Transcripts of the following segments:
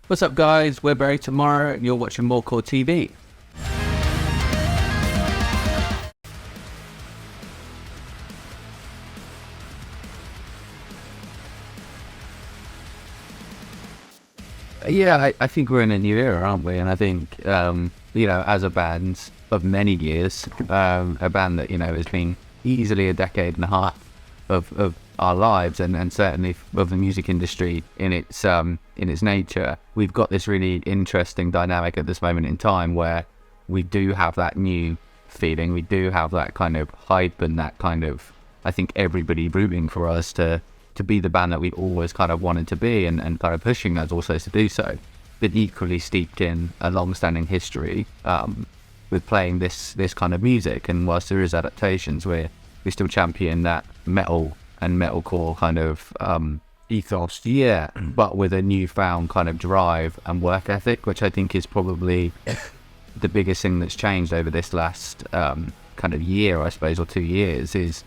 What's up, guys? We're Barry Tomorrow, and you're watching MoreCore.TV. Yeah, I think we're in a new era, aren't we? And I think, as a band of many years, a band that, has been easily a decade and a half of our lives, and certainly of the music industry in its nature, we've got this really interesting dynamic at this moment in time where we do have that new feeling, we do have that kind of hype and that kind of, I think, everybody rooting for us to be the band that we've always kind of wanted to be, and kind of pushing us also to do so, but equally steeped in a long-standing history with playing this kind of music. And whilst there is adaptations, we still champion that metal and metalcore kind of ethos, but with a newfound kind of drive and work ethic, which I think is probably the biggest thing that's changed over this last kind of year, I suppose, or 2 years, is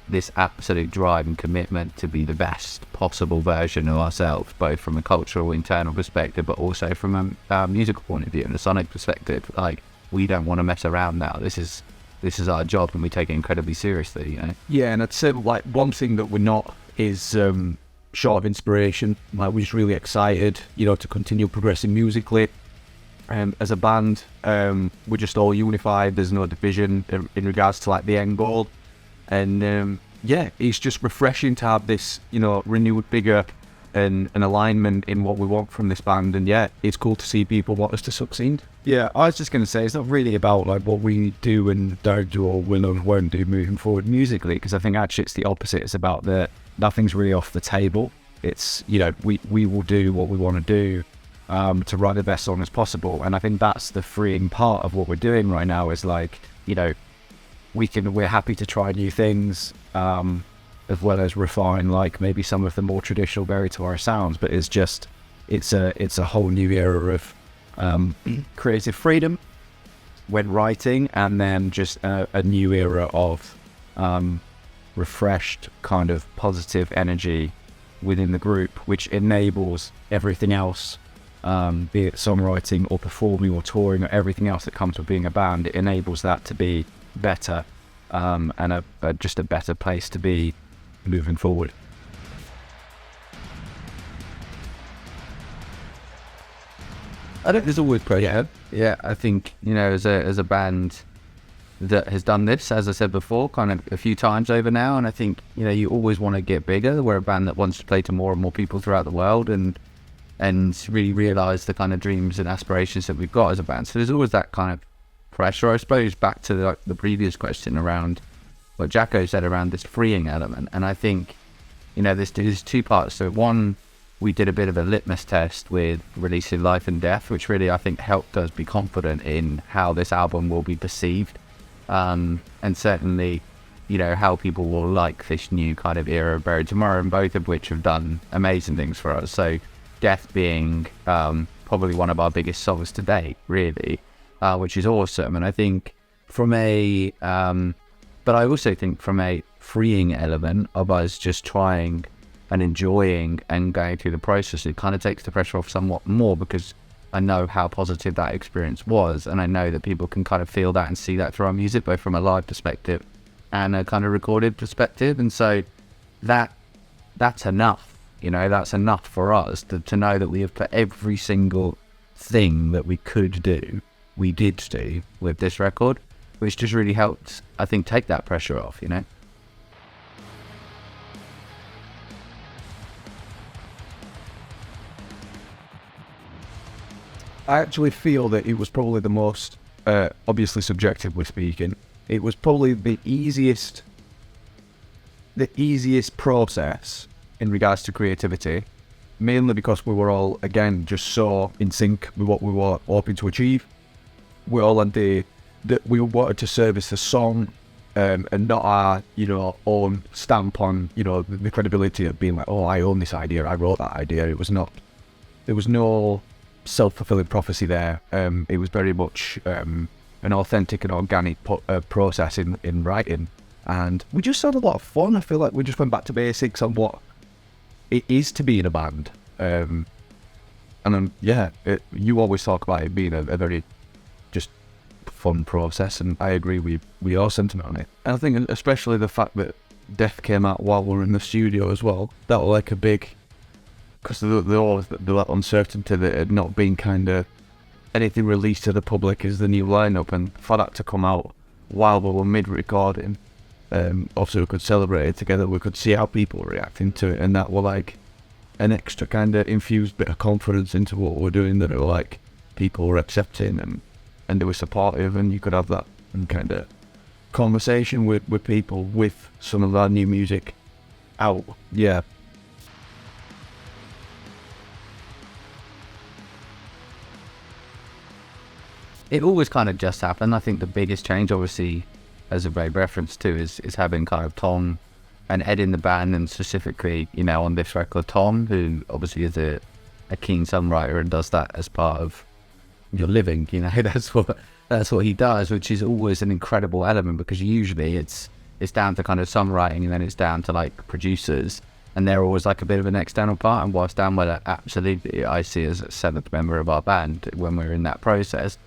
this absolute drive and commitment to be the best possible version of ourselves, both from a cultural internal perspective, but also from a musical point of view and a sonic perspective. Like, we don't want to mess around now. This is our job, and we take it incredibly seriously, Yeah, and I'd say, like, one thing that we're not is short of inspiration. Like, we're just really excited, to continue progressing musically. As a band, we're just all unified. There's no division in regards to, like, the end goal. And it's just refreshing to have this, renewed vigor and an alignment in what we want from this band. And it's cool to see people want us to succeed. Yeah, I was just going to say, it's not really about like what we do and don't do, or will and won't do moving forward musically, because I think actually it's the opposite. It's about that nothing's really off the table. It's, we will do what we want to do to write the best song as possible. And I think that's the freeing part of what we're doing right now, is like, we're happy to try new things, as well as refine like maybe some of the more traditional Barry Tomorrow sounds. But it's a whole new era of creative freedom when writing, and then just a new era of refreshed kind of positive energy within the group, which enables everything else, be it songwriting or performing or touring or everything else that comes with being a band. It enables that to be better, and just a better place to be moving forward. I think there's always pressure. Yeah, I think, as a band that has done this, as I said before, kind of a few times over now, and I think, you always want to get bigger. We're a band that wants to play to more and more people throughout the world, and really realise the kind of dreams and aspirations that we've got as a band. So there's always that kind of pressure, I suppose, back to the previous question around what Jacko said around this freeing element. And I think, there's two parts to it. One, we did a bit of a litmus test with releasing Life and Death, which really, I think, helped us be confident in how this album will be perceived, and certainly, how people will like this new kind of era of Barry Tomorrow, and both of which have done amazing things for us. So Death being probably one of our biggest songs to date, really, which is awesome. And I think but I also think from a freeing element of us just trying and enjoying and going through the process, it kind of takes the pressure off somewhat more, because I know how positive that experience was, and I know that people can kind of feel that and see that through our music, both from a live perspective and a kind of recorded perspective. And so that's enough, that's enough for us to know that we have put every single thing that we could do, we did do with this record, which just really helped, I think, take that pressure off, I actually feel that it was probably the most, obviously subjectively speaking, it was probably the easiest process in regards to creativity, mainly because we were all, again, just so in sync with what we were hoping to achieve. We all had that we wanted to service the song, and not our, own stamp on, the credibility of being like, oh, I own this idea, I wrote that idea. There was no self-fulfilling prophecy there. It was very much an authentic and organic process in writing, and we just had a lot of fun. I feel like we just went back to basics on what it is to be in a band, And then, you always talk about it being a very just fun process, and I agree with your sentiment on it. And I think especially the fact that Death came out while we were in the studio as well, that was like a big, because the uncertainty that it had not been kind of anything released to the public as the new lineup, and for that to come out while we were mid-recording, obviously we could celebrate it together, we could see how people were reacting to it, and that were like an extra kind of infused bit of confidence into what we're doing, that it were like people were accepting and they were supportive, and you could have that kind of conversation with people with some of our new music out. Yeah. It always kind of just happened. I think the biggest change, obviously, as a very reference to, is having kind of Tom and Ed in the band, and specifically, you know, on this record, Tom, who obviously is a keen songwriter and does that as part of your living, you know, that's what he does, which is always an incredible element, because usually it's down to kind of songwriting, and then it's down to like producers, and they're always like a bit of an external part. And whilst Danwell absolutely I see as a seventh member of our band when we're in that process,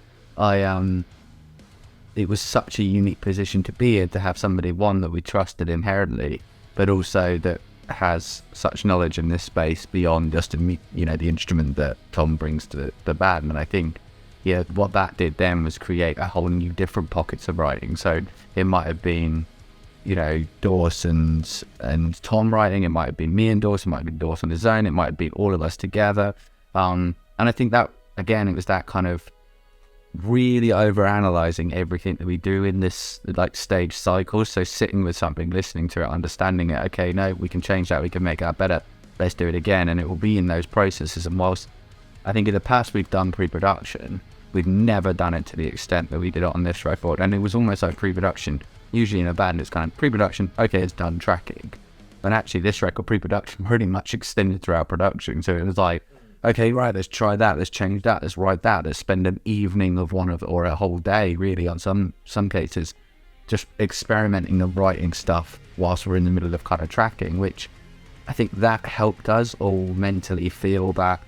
it was such a unique position to be in, to have somebody, one, that we trusted inherently, but also that has such knowledge in this space beyond just, you know, the instrument that Tom brings to the band. And I think, yeah, what that did then was create a whole new different pockets of writing. So it might have been, you know, Dawson's and Tom writing, it might have been me and Dawson, it might have been Dawson on his own, it might have been all of us together. And I think that, again, it was that kind of really over analyzing everything that we do in this like stage cycle. So sitting with something, listening to it, understanding it, okay, no, we can change that, we can make that better, let's do it again. And it will be in those processes. And whilst I think in the past we've done pre-production, we've never done it to the extent that we did it on this record. And it was almost like pre-production. Usually in a band it's kind of pre-production, okay, it's done tracking. But actually this record, pre-production pretty much extended throughout production. So it was like, okay, right, let's try that, let's change that, let's write that, let's spend an evening of or a whole day really on some cases just experimenting and writing stuff whilst we're in the middle of kind of tracking, which I think that helped us all mentally feel that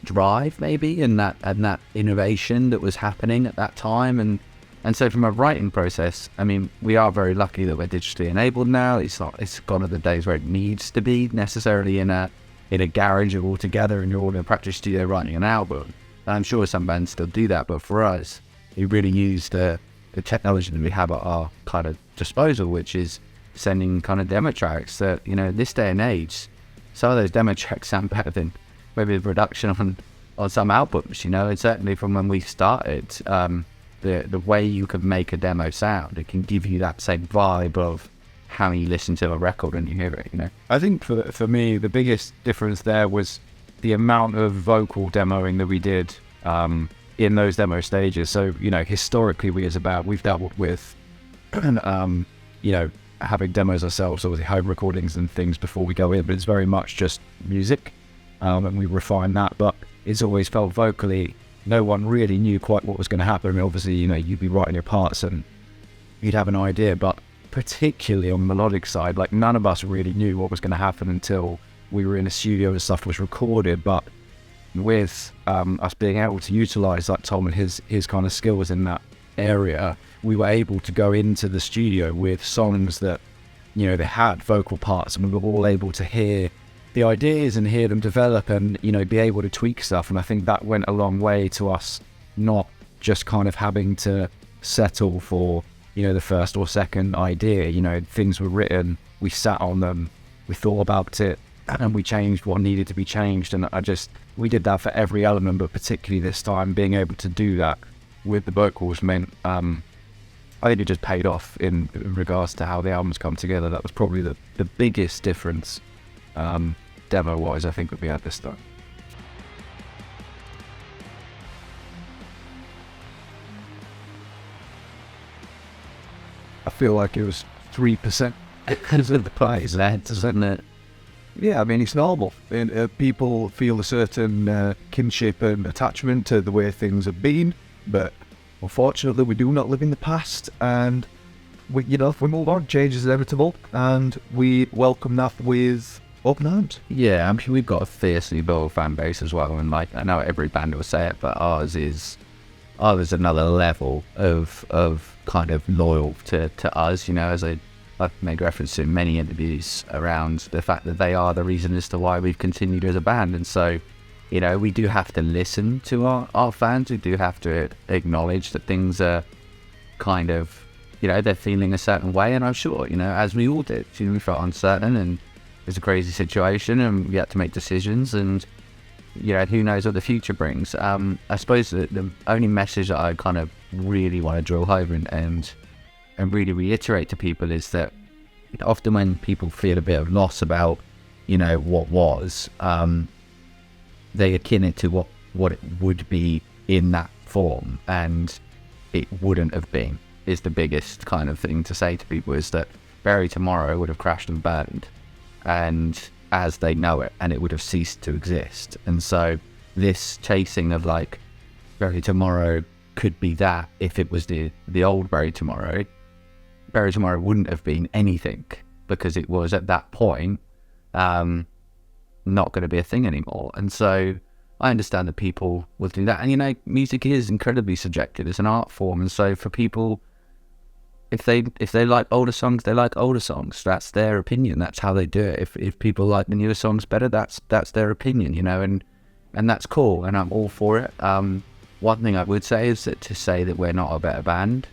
drive maybe, and that innovation that was happening at that time. And so from a writing process, I mean, we are very lucky that we're digitally enabled now. It's gone of the days where it needs to be necessarily in a garage all together and you're all in a practice studio writing an album. And I'm sure some bands still do that, but for us, we really use the technology that we have at our kind of disposal, which is sending kind of demo tracks that, you know, this day and age, some of those demo tracks sound better than maybe the production on some albums, you know. And certainly from when we started, the way you can make a demo sound, it can give you that same vibe of how you listen to a record and you hear it, you know. I think for me, the biggest difference there was the amount of vocal demoing that we did in those demo stages. So, you know, historically we as a band, we've dealt with, you know, having demos ourselves, obviously home recordings and things before we go in, but it's very much just music, and we refine that. But it's always felt vocally, no one really knew quite what was going to happen. I mean, obviously, you know, you'd be writing your parts and you'd have an idea, but particularly on the melodic side, like none of us really knew what was going to happen until we were in a studio and stuff was recorded. But with us being able to utilize like Tom and his kind of skills in that area, we were able to go into the studio with songs that, you know, they had vocal parts, and we were all able to hear the ideas and hear them develop and, you know, be able to tweak stuff. And I think that went a long way to us not just kind of having to settle for, you know, the first or second idea. You know, things were written, we sat on them, we thought about it, and we changed what needed to be changed. And we did that for every element, but particularly this time, being able to do that with the vocals meant, I think it just paid off in regards to how the albums come together. That was probably the biggest difference, demo-wise, I think, that we had this time. I feel like it was 3%. Because of the price, isn't it? Yeah, I mean, it's normal. And, people feel a certain kinship and attachment to the way things have been, but unfortunately, we do not live in the past, and we move on. Change is inevitable, and we welcome that with open arms. Yeah, I mean, we've got a fiercely loyal fan base as well, and like I know every band will say it, but ours is another level of kind of loyal to us. You know, as I've made reference to in many interviews around the fact that they are the reason as to why we've continued as a band, and so, you know, we do have to listen to our fans. We do have to acknowledge that things are kind of, you know, they're feeling a certain way, and I'm sure, you know, as we all did, you know, we felt uncertain and it's a crazy situation and we had to make decisions, and, you know, who knows what the future brings. I suppose the only message that I kind of really want to drill home and really reiterate to people is that often when people feel a bit of loss about, you know, what was, they akin it to what it would be in that form, and it wouldn't have been, is the biggest kind of thing to say to people, is that Bury Tomorrow would have crashed and burned, and as they know it, and it would have ceased to exist. And so this chasing of like Bury Tomorrow could be that if it was the old Bury Tomorrow wouldn't have been anything, because it was at that point not going to be a thing anymore. And so I understand that people will do that, and you know, music is incredibly subjective. It's an art form, and so for people, if they like older songs, they like older songs. That's their opinion. That's how they do it. If people like the newer songs better, that's their opinion, you know, and that's cool, and I'm all for it. One thing I would say is that to say that we're not a better band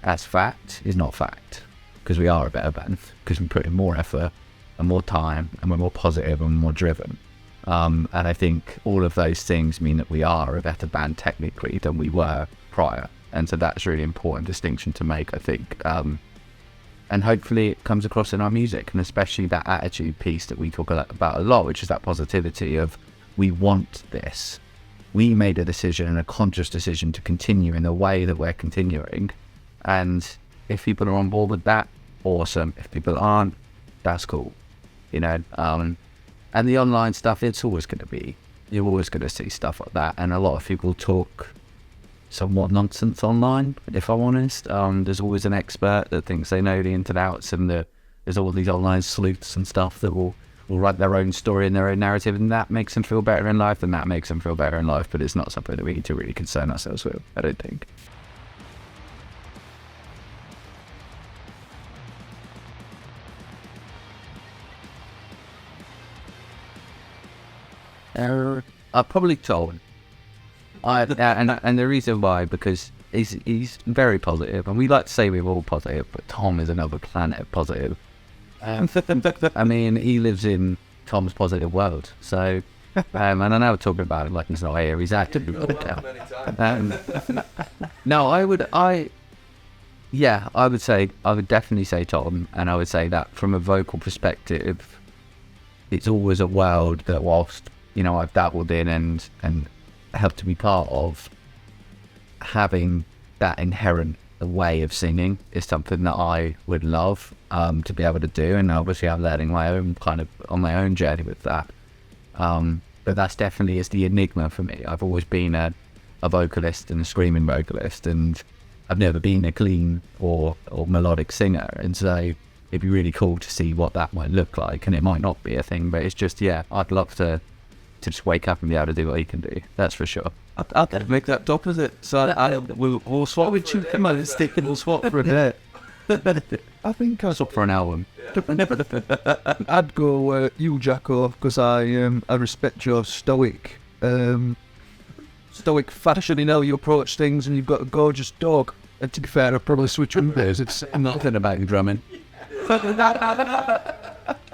as fact is not fact, because we are a better band, because we put in more effort and more time, and we're more positive and more driven. And I think all of those things mean that we are a better band technically than we were prior. And so that's a really important distinction to make, I think. And hopefully it comes across in our music, and especially that attitude piece that we talk about a lot, which is that positivity of, we want this. We made a decision, and a conscious decision, to continue in the way that we're continuing. And if people are on board with that, awesome. If people aren't, that's cool. You know, and the online stuff, it's always going to be, you're always going to see stuff like that. And a lot of people talk somewhat nonsense online, if I'm honest. There's always an expert that thinks they know the ins and outs, and there's all these online sleuths and stuff that will write their own story and their own narrative, and that makes them feel better in life, and that makes them feel better in life. But it's not something that we need to really concern ourselves with, I don't think. I've probably told. And the reason why, because he's very positive, and we like to say we're all positive, but Tom is another planet of positive. I mean, he lives in Tom's positive world. So, and I know we're talking about it like it's not here. He's active. No, I would definitely say Tom, and I would say that from a vocal perspective, it's always a world that, whilst, you know, I've dabbled in and helped to be part of, having that inherent way of singing is something that I would love to be able to do, and obviously I'm learning my own kind of on my own journey with that. But that's definitely is the enigma for me. I've always been a vocalist and a screaming vocalist, and I've never been a clean or melodic singer, and so it'd be really cool to see what that might look like. And it might not be a thing, but it's just, yeah, I'd love to just wake up and be able to do what he can do. That's for sure. I'd make that opposite. So we'll swap. Would you come on and stick and we'll swap for a bit? I think I'd Swap for an album. I'd go you, Jacko, because I respect your stoic fashion in how you approach things, and you've got a gorgeous dog. And to be fair, I'd probably switch with theirs. It's Nothing about you drumming.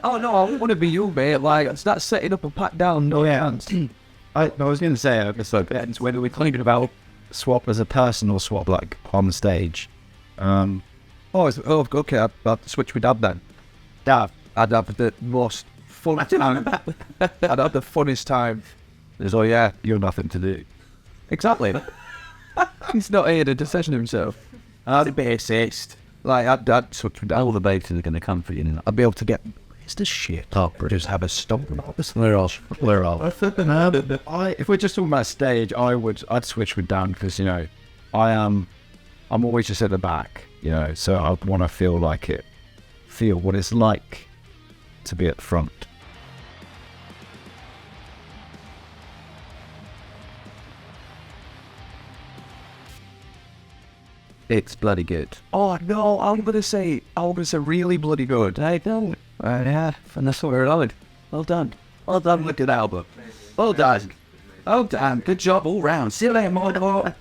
Oh no, I want to be you, mate. Like, start setting up and pat down. No hands. I was going to say, I guess, like, whether we're talking about swap as a personal swap, like on stage. Okay, I'd switch with Dad then. Dad, I'd have the most fun time. I'd have the funnest time. there's, oh yeah, you're nothing to do. Exactly. He's not here to decision himself. I'm the bassist. Like, I'd switch with Dad. All the bases are going to come for you. I'd be able to get, where's the shit? Just have a stomp. We're off. If we're just talking about stage, I'd switch with Dan, because, you know, I'm always just at the back, you know, so I want to feel what it's like to be at the front. It's bloody good. Oh no, I'm gonna say really bloody good. I know. Yeah, and that's what we're on. Well done. Well done with the album. Well done. Oh damn, good job all round. See you later, MoreCore.